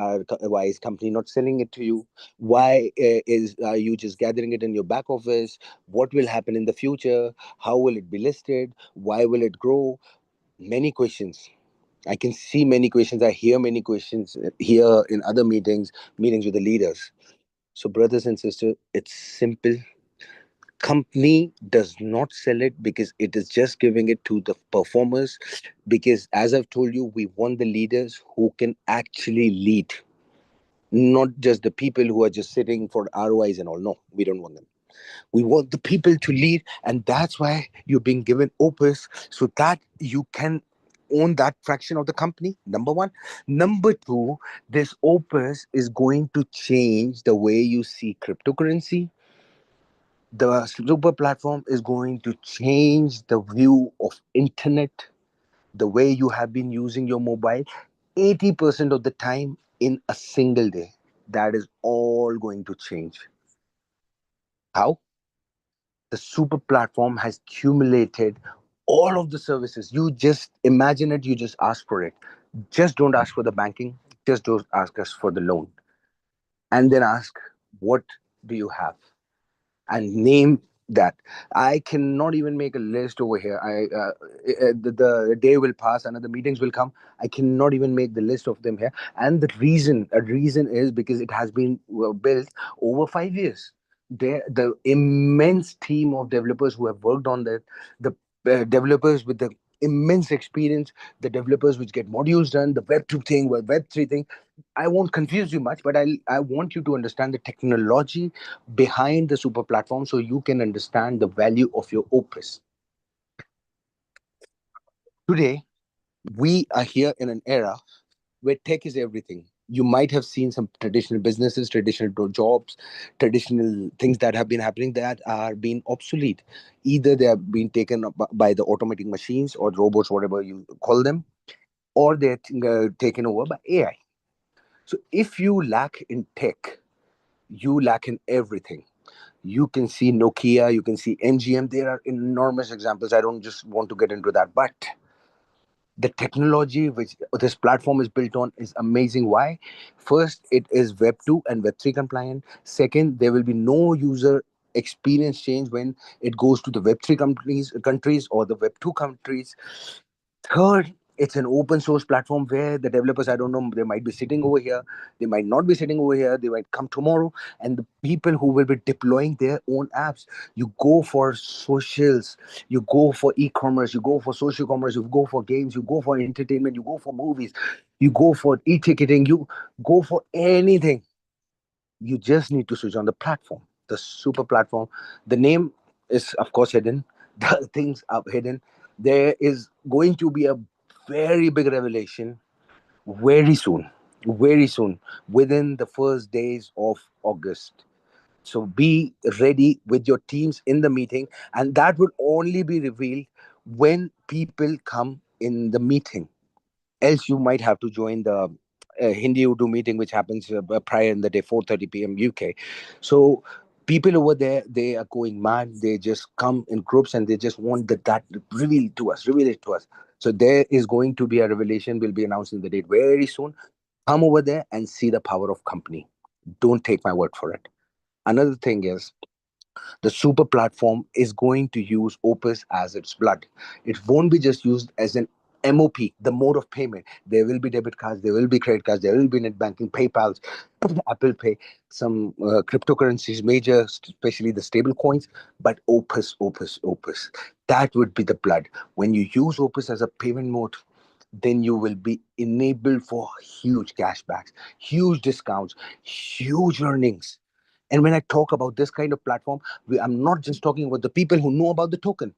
[SPEAKER 4] is company not selling it to you? Why is are you just gathering it in your back office? What will happen in the future? How will it be listed? Why will it grow? Many questions. I can see many questions. I hear many questions here in other meetings with the leaders. So, brothers and sisters, it's simple. Company does not sell it because it is just giving it to the performers. Because, as I've told you, we want the leaders who can actually lead, not just the people who are just sitting for ROIs and all. No, we don't want them. We want the people to lead, and that's why you're being given opus so that you can own that fraction of the company. Number one. Number two, this Opus is going to change the way you see cryptocurrency. The super platform is going to change the view of internet, the way you have been using your mobile 80% of the time in a single day. That is all going to change. How? The super platform has accumulated all of the services. You just imagine it, you just ask for it. Just don't ask for the banking, just don't ask us for the loan. And then ask, what do you have? And name that. I cannot even make a list over here. The day will pass, another meetings will come. I cannot even make the list of them here. And the reason, a reason is because it has been built over 5 years. The immense team of developers who have worked on that, the developers with the immense experience, the developers which get modules done, the Web 2 thing, Web 3 thing. I won't confuse you much, but I want you to understand the technology behind the super platform so you can understand the value of your opus. Today, we are here in an era where tech is everything. You might have seen some traditional businesses, traditional jobs, traditional things that have been happening that are being obsolete. Either they have been taken up by the automatic machines or robots, whatever you call them, or they're taken over by AI. So if you lack in tech, you lack in everything. You can see Nokia, you can see NGM. There are enormous examples. I don't just want to get into that, but the technology which this platform is built on is amazing. Why? First, it is Web 2 and Web 3 compliant. Second, there will be no user experience change when it goes to the Web 3 countries or the Web 2 countries. Third, it's an open source platform where the developers, I don't know, they might be sitting over here, they might not be sitting over here, they might come tomorrow, and the people who will be deploying their own apps. You go for socials, you go for e-commerce, you go for social commerce, you go for games, you go for entertainment, you go for movies, you go for e-ticketing, you go for anything. You just need to switch on the platform, the super platform. The name is, of course, hidden. The things are hidden. There is going to be a very big revelation very soon, very soon, within the first days of August. So be ready with your teams in the meeting, and that will only be revealed when people come in the meeting. Else, you might have to join the Hindi Urdu meeting, which happens prior in the day, 4:30 p.m. UK. So people over there, they are going mad. They just come in groups and they just want that revealed to us, reveal it to us. So there is going to be a revelation. We'll be announcing the date very soon. Come over there and see the power of company. Don't take my word for it. Another thing is, the super platform is going to use Opus as its blood. It won't be just used as an MOP, the mode of payment. There will be debit cards, there will be credit cards, there will be net banking, PayPal's, Apple Pay, some cryptocurrencies, major, especially the stable coins, but Opus, Opus, Opus. That would be the blood. When you use Opus as a payment mode, then you will be enabled for huge cashbacks, huge discounts, huge earnings. And when I talk about this kind of platform, I'm not just talking about the people who know about the token,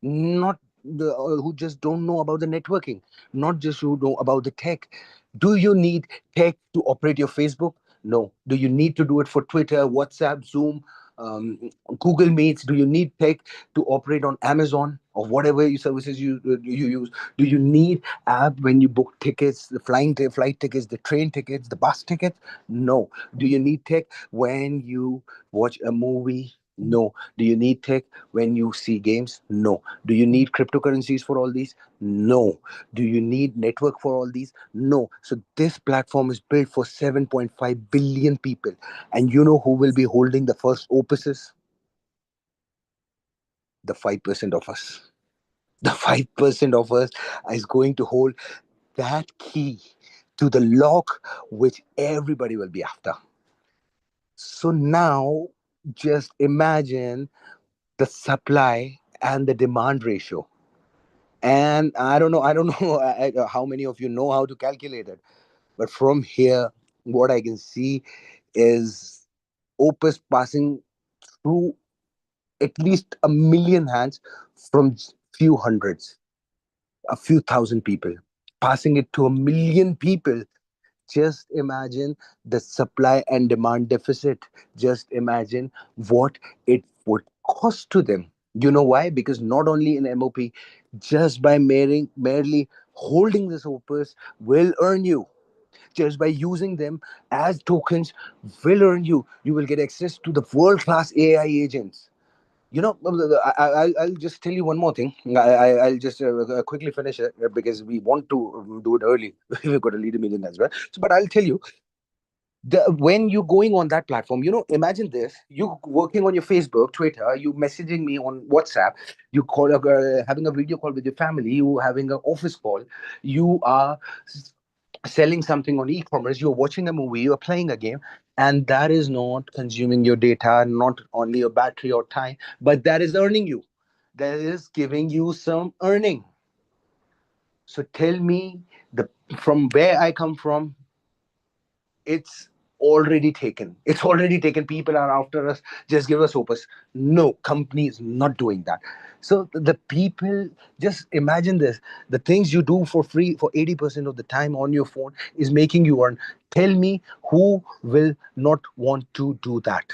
[SPEAKER 4] not the who just don't know about the networking, not just who know about the tech. Do you need tech to operate your Facebook? No. Do you need to do it for Twitter, WhatsApp, Zoom, um, Google Meets? Do you need tech to operate on Amazon or whatever services you use? Do you need app when you book tickets, the flight tickets, the train tickets, the bus tickets? No. Do you need tech when you watch a movie? No. Do you need tech when you see games? No. Do you need cryptocurrencies for all these? No. Do you need network for all these? No. So this platform is built for 7.5 billion people. And you know who will be holding the first opuses? The 5% of us. The 5% of us is going to hold that key to the lock which everybody will be after. So now just imagine the supply and the demand ratio. And I don't know how many of you know how to calculate it. But from here, what I can see is Opus passing through at least a million hands from few hundreds. a few thousand people, passing it to a million people. Just imagine the supply and demand deficit. Just imagine what it would cost to them. You know why? Because not only in MOP, just by merely holding this opus will earn you. Just by using them as tokens will earn you. You will get access to the world class AI agents. You know, I'll just tell you one more thing. I'll just quickly finish it because we want to do it early. We've got a leader meeting as well. So, but I'll tell you, when you're going on that platform, imagine this: you working on your Facebook, Twitter, you messaging me on WhatsApp, you call having a video call with your family, you having an office call, you are selling something on e-commerce, you're watching a movie, you're playing a game, and that is not consuming your data, not only your battery or time, but that is earning you, that is giving you some earning. So tell me, the from where I come from, it's already taken. People are after us, just give us opus. No, company is not doing that. So the people, just imagine this: the things you do for free for 80% of the time on your phone is making you earn. Tell me, who will not want to do that?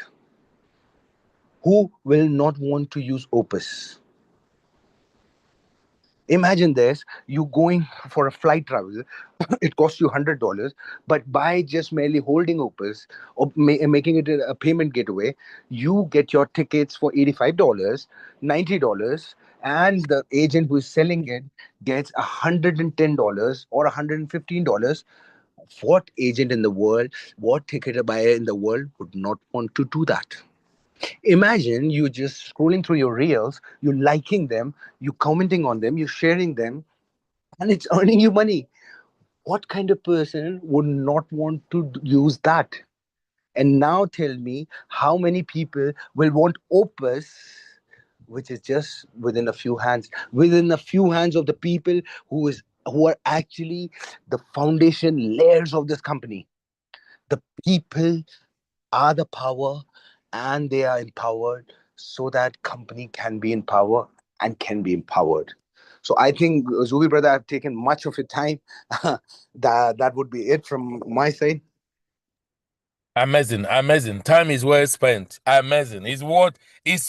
[SPEAKER 4] Who will not want to use opus? Imagine this: you going for a flight travel, it costs you $100, but by just merely holding opus or making it a payment gateway, you get your tickets for $85, $90, and the agent who is selling it gets $110 or $115. What agent in the world, what ticket buyer in the world would not want to do that? Imagine you just scrolling through your reels, you liking them, you commenting on them, you sharing them, and it's earning you money. What kind of person would not want to use that? And now tell me, how many people will want opus, which is just within a few hands of the people who are actually the foundation layers of this company. The people are the power, and they are empowered, so that company can be in power and can be empowered. So I think, Zubi brother, I've taken much of your time. That would be it from my side.
[SPEAKER 2] Amazing, amazing. Time is well spent. Amazing. It's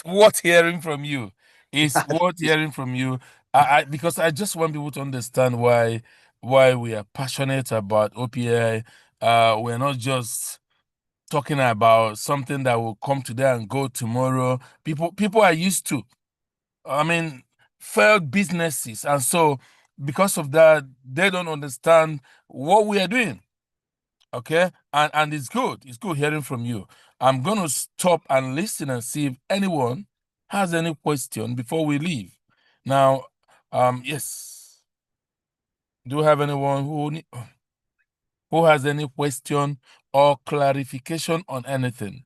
[SPEAKER 2] worth hearing from you. It's worth hearing from you. Because I just want people to understand why we are passionate about OPI. We're not just talking about something that will come today and go tomorrow. People are used to, I mean, failed businesses, and so because of that, they don't understand what we are doing. Okay, and it's good hearing from you. I'm going to stop and listen and see if anyone has any question before we leave. Now, yes, do you have anyone who has any question or clarification on anything?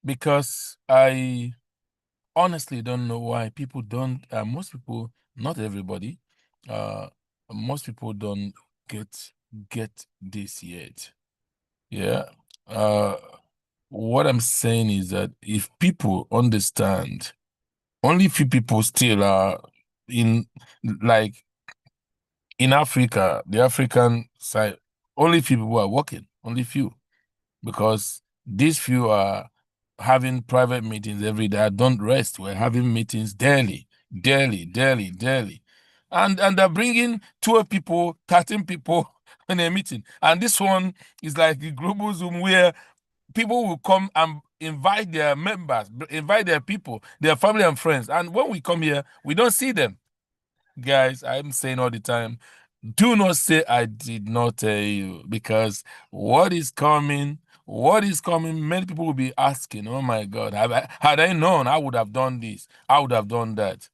[SPEAKER 2] Because I honestly don't know why people don't, most people, not everybody, uh most people don't get this yet. Yeah. uh what I'm saying is that if people understand, only few people still are in, like, in Africa, the African side, only few people are working, only few, because these few are having private meetings every day. Don't rest. We're having meetings daily, daily, daily, daily. And they're bringing 12 people, 13 people in a meeting. And this one is like the global Zoom where people will come and invite their members, invite their people, their family and friends. And when we come here, we don't see them. Guys, I'm saying all the time, do not say I did not tell you, because what is coming, many people will be asking, oh my God, had I known, I would have done this, I would have done that.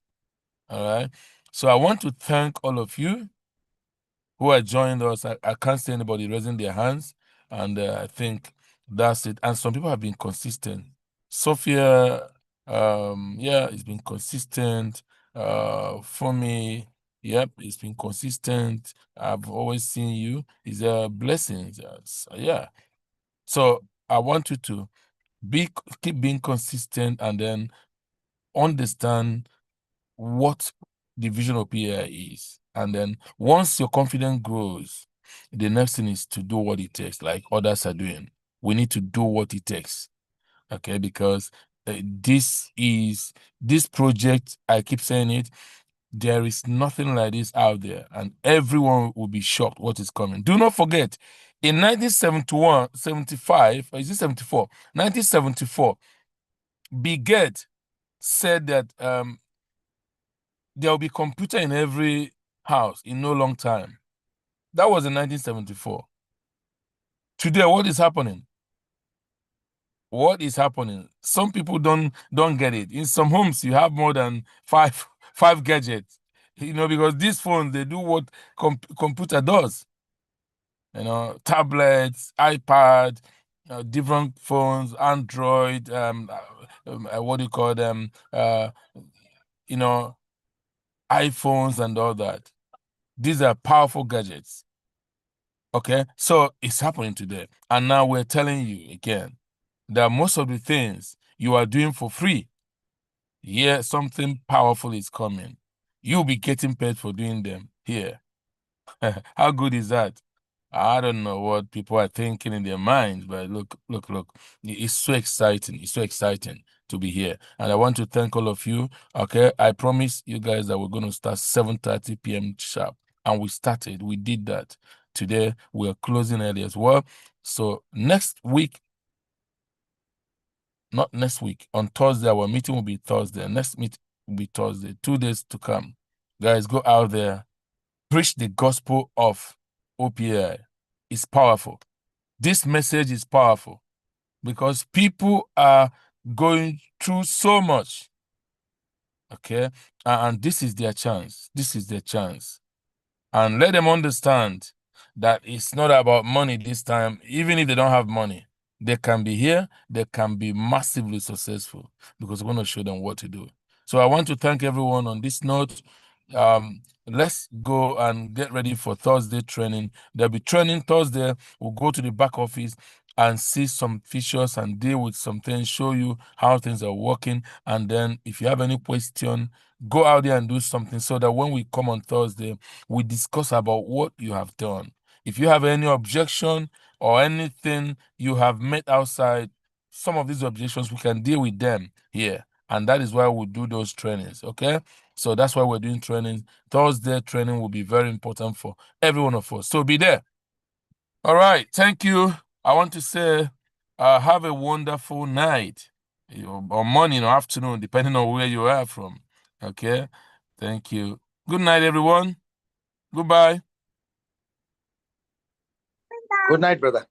[SPEAKER 2] All right. So I want to thank all of you who have joined us. I can't see anybody raising their hands, and I think that's it. And some people have been consistent. Sophia, yeah, it's been consistent. For me, yep, it's been consistent. I've always seen you. It's a blessing. Yeah. So I want you to keep being consistent, and then understand what the vision of OPAI is. And then once your confidence grows, the next thing is to do what it takes, like others are doing. We need to do what it takes, okay? Because this project, I keep saying it, there is nothing like this out there, and everyone will be shocked what is coming. Do not forget, in 1971, 75, or is it 74? 1974, Bill Gates said that there will be computer in every house in no long time. That was in 1974. Today, what is happening? What is happening? Some people don't get it. In some homes, you have more than five gadgets. Because these phones, they do what computer does. Tablets, iPad, different phones, Android, what do you call them? iPhones and all that. These are powerful gadgets. Okay, so it's happening today. And now we're telling you again that most of the things you are doing for free, here something powerful is coming. You'll be getting paid for doing them here. How good is that? I don't know what people are thinking in their minds, but look. It's so exciting. It's so exciting to be here. And I want to thank all of you. Okay, I promise you guys that we're going to start 7:30 p.m. sharp. And we started. We did that. Today, we are closing early as well. So next week, not next week, on Thursday, our meeting will be Thursday. Next meeting will be Thursday. 2 days to come. Guys, go out there. Preach the gospel of OPAI. It's powerful. This message is powerful because people are going through so much. Okay? And this is their chance. This is their chance. And let them understand that it's not about money this time. Even if they don't have money, they can be here. They can be massively successful because we're going to show them what to do. So I want to thank everyone on this note. Let's go and get ready for Thursday training. There'll be training Thursday. We'll go to the back office and see some features and deal with some things, show you how things are working. And then if you have any question, go out there and do something so that when we come on Thursday, we discuss about what you have done. If you have any objection or anything you have met outside, some of these objections, we can deal with them here. And that is why we do those trainings, okay? So that's why we're doing training. Thursday training will be very important for every one of us. So be there. All right. Thank you. I want to say have a wonderful night or morning or afternoon, depending on where you are from. Okay. Thank you. Good night, everyone. Goodbye.
[SPEAKER 4] Good night, brother.